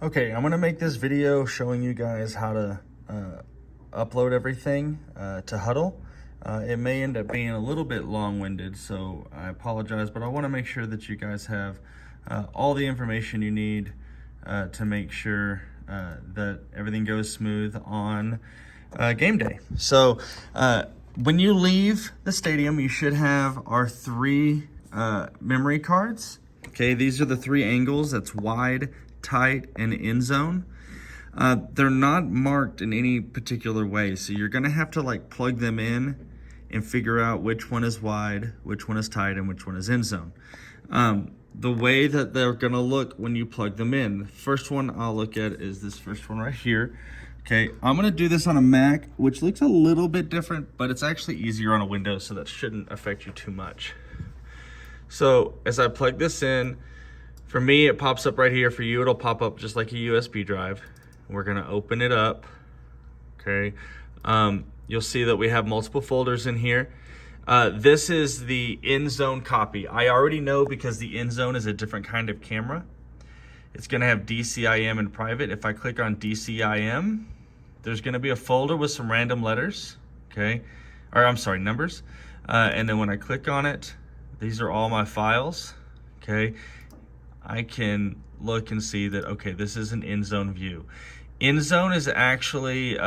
Okay, I'm gonna make this video showing you guys how to upload everything to Hudl. It may end up being a little bit long-winded, so I apologize, but I wanna make sure that you guys have all the information you need to make sure that everything goes smooth on game day. So when you leave the stadium, you should have our three memory cards. Okay, these are the three angles. That's wide, tight, and end zone. They're not marked in any particular way, so you're gonna have to like plug them in and figure out which one is wide, which one is tight, and which one is end zone. The way that they're gonna look when you plug them in, the first one I'll look at is this first one right here. Okay, I'm gonna do this on a Mac, which looks a little bit different, but it's actually easier on a Windows, so that shouldn't affect you too much. So as I plug this in, for me, it pops up right here. For you, it'll pop up just like a USB drive. We're gonna open it up, okay? You'll see that we have multiple folders in here. This is the end zone copy. I already know because the end zone is a different kind of camera. It's gonna have DCIM and private. If I click on DCIM, there's gonna be a folder with some random letters, okay? Or I'm sorry, numbers. And then when I click on it, these are all my files, okay? I can look and see that, okay, this is an end zone view. End zone is actually,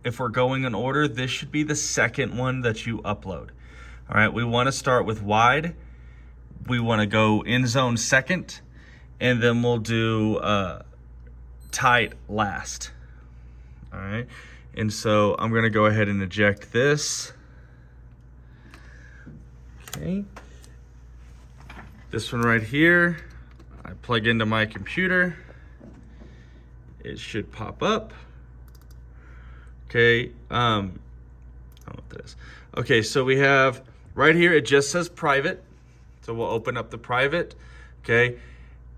if we're going in order, this should be the second one that you upload. All right, we wanna start with wide. We wanna go end zone second, and then we'll do tight last. All right, and so I'm gonna go ahead and eject this. Okay. This one right here, I plug into my computer. It should pop up. Okay, I don't know what that is. Okay, so we have, right here, it just says private. So we'll open up the private, okay.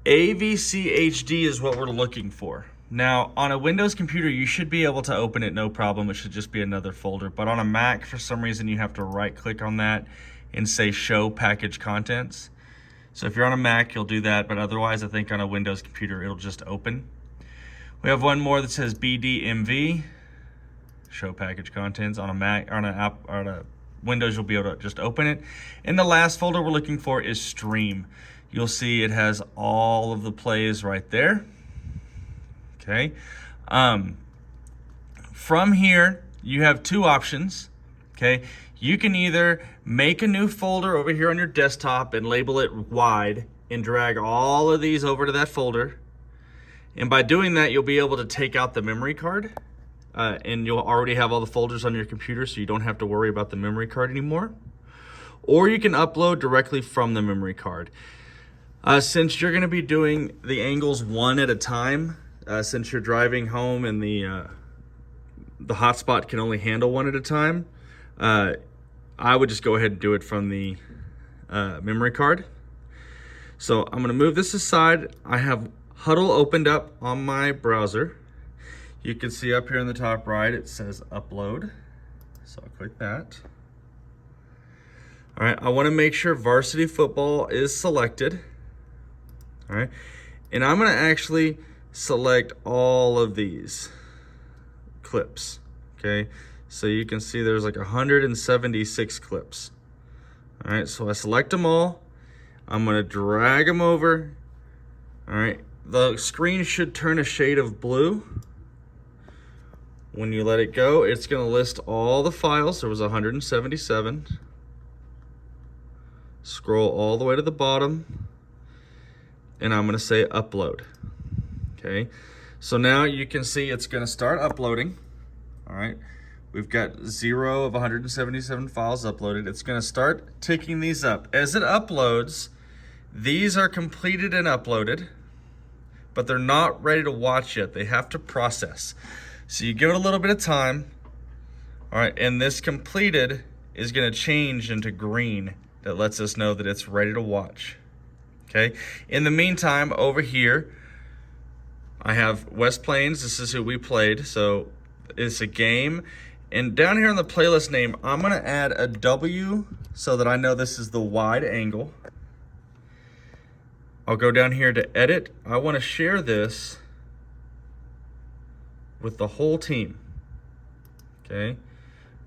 AVC HD is what we're looking for. Now, on a Windows computer, you should be able to open it, no problem. It should just be another folder. But on a Mac, for some reason, you have to right-click on that and say show package contents. So if you're on a Mac, you'll do that, but otherwise I think on a Windows computer, it'll just open. We have one more that says BDMV, show package contents. On a Mac, on a Windows, you'll be able to just open it. And the last folder we're looking for is stream. You'll see it has all of the plays right there. Okay. From here, you have two options. Okay, you can either make a new folder over here on your desktop and label it wide and drag all of these over to that folder. And by doing that, you'll be able to take out the memory card and you'll already have all the folders on your computer, so you don't have to worry about the memory card anymore. Or you can upload directly from the memory card. Since you're gonna be doing the angles one at a time, since you're driving home and the hotspot can only handle one at a time, I would just go ahead and do it from the memory card. So I'm gonna move this aside. I have Hudl opened up on my browser. You can see up here in the top right, it says upload. So I'll click that. All right, I wanna make sure varsity football is selected. All right, and I'm gonna actually select all of these clips, okay? So you can see there's like 176 clips. All right, so I select them all. I'm gonna drag them over. All right, the screen should turn a shade of blue. When you let it go, it's gonna list all the files. There was 177. Scroll all the way to the bottom, and I'm gonna say upload, okay? So now you can see it's gonna start uploading, all right? We've got 0 of 177 files uploaded. It's gonna start ticking these up. As it uploads, these are completed and uploaded, but they're not ready to watch yet. They have to process. So you give it a little bit of time, all right, and this completed is gonna change into green. That lets us know that it's ready to watch, okay? In the meantime, over here, I have West Plains. This is who we played, so it's a game. And down here on the playlist name, I'm gonna add a W so that I know this is the wide angle. I'll go down here to edit. I want to share this with the whole team. Okay.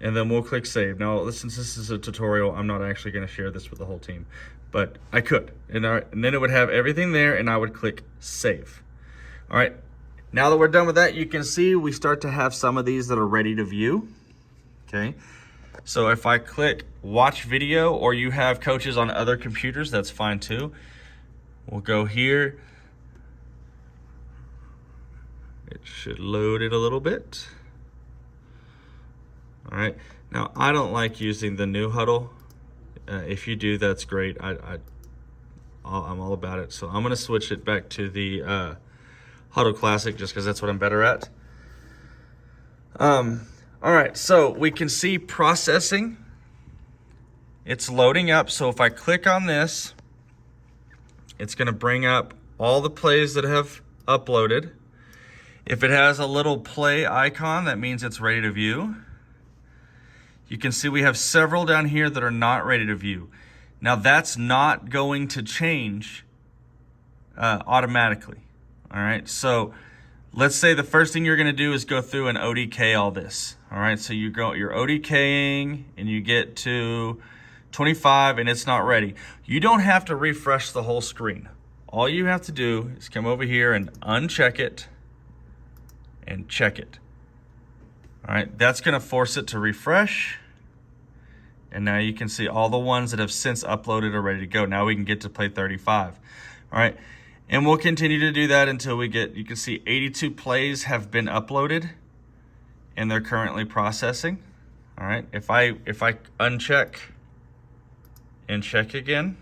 And then we'll click save. Now, since this is a tutorial, I'm not actually going to share this with the whole team, but I could. And then it would have everything there, and I would click save. All right. Now that we're done with that, you can see we start to have some of these that are ready to view. Okay. So if I click watch video, or you have coaches on other computers, that's fine too. We'll go here. It should load it a little bit. All right, now I don't like using the new Hudl. If you do, that's great. I'm all about it. So I'm gonna switch it back to the Hudl Classic just because that's what I'm better at. All right, so we can see processing. It's loading up. So if I click on this, it's gonna bring up all the plays that have uploaded. If it has a little play icon, that means it's ready to view. You can see we have several down here that are not ready to view. Now that's not going to change automatically. All right, so let's say the first thing you're gonna do is go through and ODK all this. All right, so you're ODKing and you get to 25 and it's not ready. You don't have to refresh the whole screen. All you have to do is come over here and uncheck it and check it. All right, that's gonna force it to refresh. And now you can see all the ones that have since uploaded are ready to go. Now we can get to play 35. All right, and we'll continue to do that until we get, you can see 82 plays have been uploaded and they're currently processing. All right, if I uncheck and check again,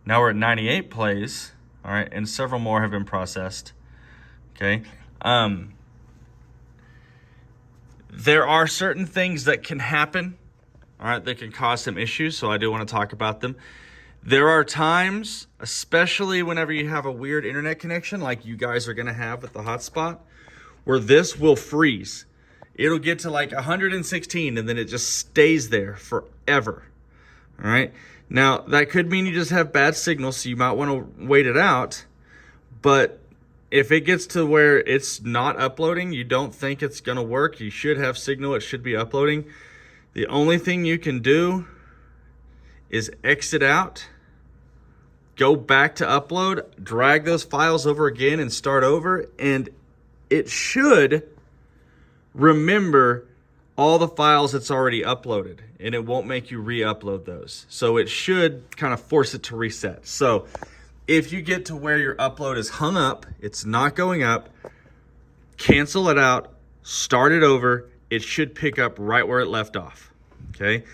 now we're at 98 plays. All right, and several more have been processed. Okay. There are certain things that can happen, all right, that can cause some issues, so I do want to talk about them. There are times, especially whenever you have a weird internet connection like you guys are going to have with the hotspot, where this will freeze. It'll get to like 116 and then it just stays there forever. All right. Now, that could mean you just have bad signal, so you might want to wait it out. But if it gets to where it's not uploading, you don't think it's going to work, you should have signal, it should be uploading. The only thing you can do is exit out, go back to upload, drag those files over again and start over, and it should remember all the files it's already uploaded, and it won't make you re-upload those. So it should kind of force it to reset. So if you get to where your upload is hung up, it's not going up, cancel it out, start it over. It should pick up right where it left off, okay?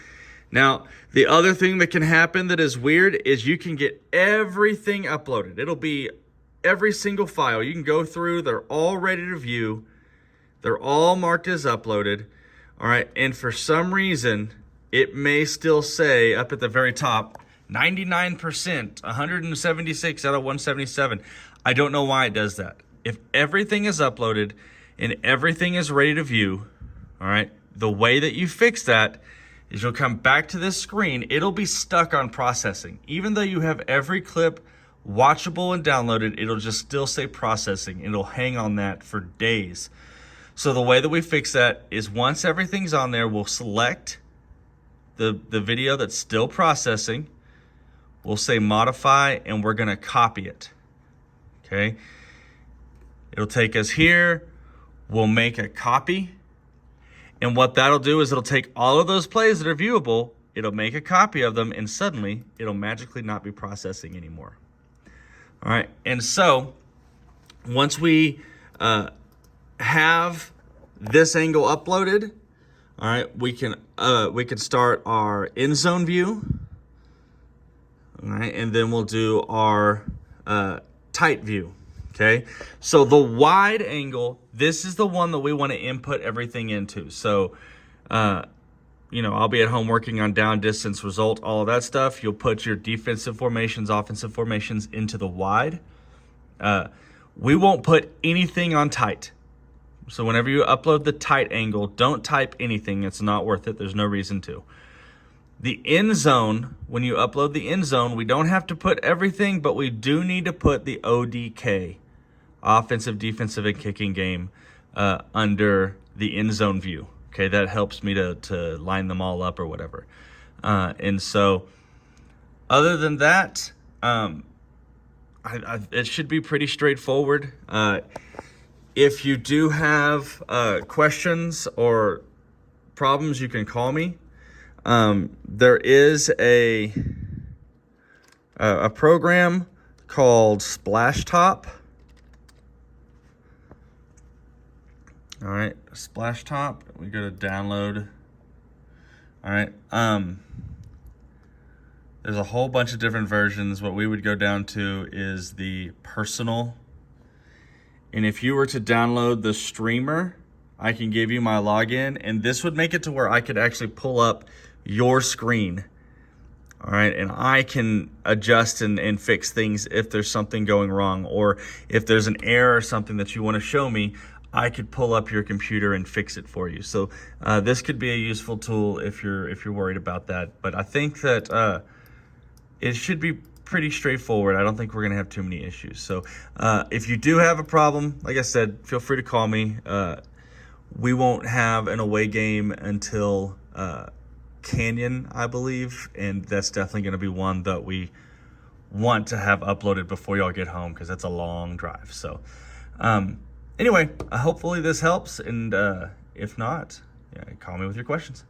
Now, the other thing that can happen that is weird is you can get everything uploaded. It'll be every single file. You can go through, they're all ready to view. They're all marked as uploaded, all right? And for some reason, it may still say up at the very top, 99%, 176 out of 177. I don't know why it does that. If everything is uploaded and everything is ready to view, all right, the way that you fix that is you'll come back to this screen. It'll be stuck on processing. Even though you have every clip watchable and downloaded, it'll just still say processing. It'll hang on that for days. So the way that we fix that is once everything's on there, we'll select the video that's still processing. We'll say modify, and we're gonna copy it, okay? It'll take us here. We'll make a copy. And what that'll do is it'll take all of those plays that are viewable, it'll make a copy of them, and suddenly it'll magically not be processing anymore. All right, and so once we have this angle uploaded, all right, we can start our end zone view. All right, and then we'll do our tight view, okay? So the wide angle, this is the one that we want to input everything into. So, you know, I'll be at home working on down, distance, result, all of that stuff. You'll put your defensive formations, offensive formations into the wide. We won't put anything on tight. So whenever you upload the tight angle, don't type anything. It's not worth it. There's no reason to. The end zone, when you upload the end zone, we don't have to put everything, but we do need to put the ODK, offensive, defensive, and kicking game, under the end zone view. Okay, that helps me to line them all up or whatever. And so, other than that, it should be pretty straightforward. If you do have questions or problems, you can call me. There is a program called Splashtop. All right, Splashtop. We go to download. All right. There's a whole bunch of different versions. What we would go down to is the personal. And if you were to download the streamer, I can give you my login, and this would make it to where I could actually pull up your screen. All right, and I can adjust and fix things if there's something going wrong, or if there's an error or something that you want to show me, I could pull up your computer and fix it for you. So this could be a useful tool if you're worried about that. But I think that it should be pretty straightforward. I don't think we're going to have too many issues. So if you do have a problem, like I said, feel free to call me. We won't have an away game until Canyon, I believe, and that's definitely going to be one that we want to have uploaded before y'all get home, because that's a long drive. So anyway, hopefully this helps, and if not, call me with your questions.